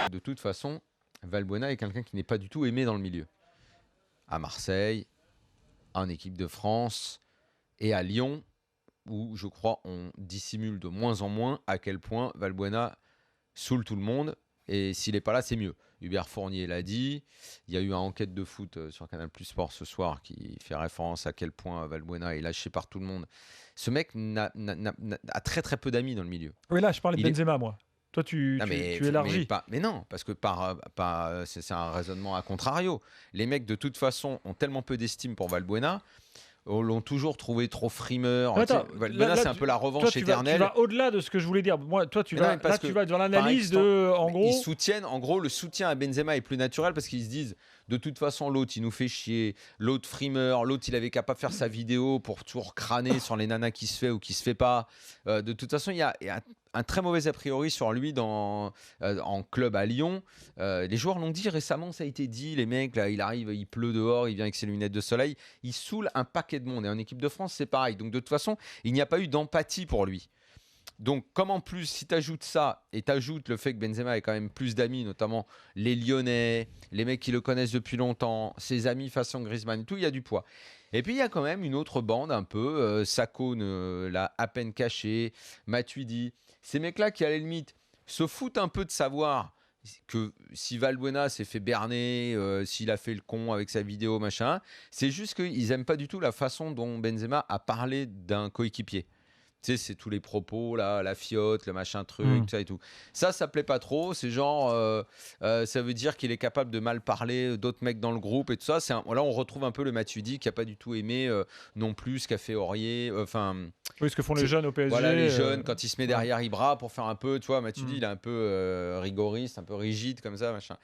De toute façon, Valbuena est quelqu'un qui n'est pas du tout aimé dans le milieu. À Marseille, en équipe de France et à Lyon, où je crois on dissimule de moins en moins à quel point Valbuena saoule tout le monde. Et s'il n'est pas là, c'est mieux. Hubert Fournier l'a dit. Il y a eu une enquête de foot sur Canal Plus Sport ce soir qui fait référence à quel point Valbuena est lâché par tout le monde. Ce mec a très très peu d'amis dans le milieu. Oui, là, je parlais de Benzema, moi. Toi, tu élargis. Mais non, parce que c'est un raisonnement à contrario. Les mecs, de toute façon, ont tellement peu d'estime pour Valbuena, l'ont toujours trouvé trop frimeur. Valbuena, c'est un peu la revanche éternelle. Tu vas au-delà de ce que je voulais dire. Moi, toi, tu vas dans l'analyse de, en gros... Ils soutiennent, en gros, le soutien à Benzema est plus naturel parce qu'ils se disent, de toute façon, l'autre, il nous fait chier. L'autre frimeur, l'autre, il avait qu'à pas faire sa vidéo pour toujours crâner sur les nanas qui se fait ou qui se fait pas. De toute façon, il y a un très mauvais a priori sur lui en club à Lyon. Les joueurs l'ont dit récemment, ça a été dit. Les mecs, là, il arrive, il pleut dehors, il vient avec ses lunettes de soleil. Il saoule un paquet de monde. Et en équipe de France, c'est pareil. Donc, de toute façon, il n'y a pas eu d'empathie pour lui. Donc, comme en plus, si tu ajoutes ça et tu ajoutes le fait que Benzema ait quand même plus d'amis, notamment les Lyonnais, les mecs qui le connaissent depuis longtemps, ses amis façon Griezmann et tout, il y a du poids. Et puis, il y a quand même une autre bande un peu, Sakho l'a à peine caché, Matuidi, ces mecs-là qui, à la limite, se foutent un peu de savoir que si Valbuena s'est fait berner, s'il a fait le con avec sa vidéo, machin, c'est juste qu'ils n'aiment pas du tout la façon dont Benzema a parlé d'un coéquipier. Tu sais, c'est tous les propos, là, la fiotte, le machin truc, tout ça et tout. Ça plaît pas trop. C'est genre, ça veut dire qu'il est capable de mal parler d'autres mecs dans le groupe et tout ça. Là, on retrouve un peu le Matuidi qui a pas du tout aimé non plus ce qu'a fait Aurier. Oui, ce que font les jeunes au PSG. Voilà, les jeunes, quand il se met derrière Ibra pour faire un peu, tu vois, Matuidi, il est un peu rigoriste, un peu rigide comme ça, machin.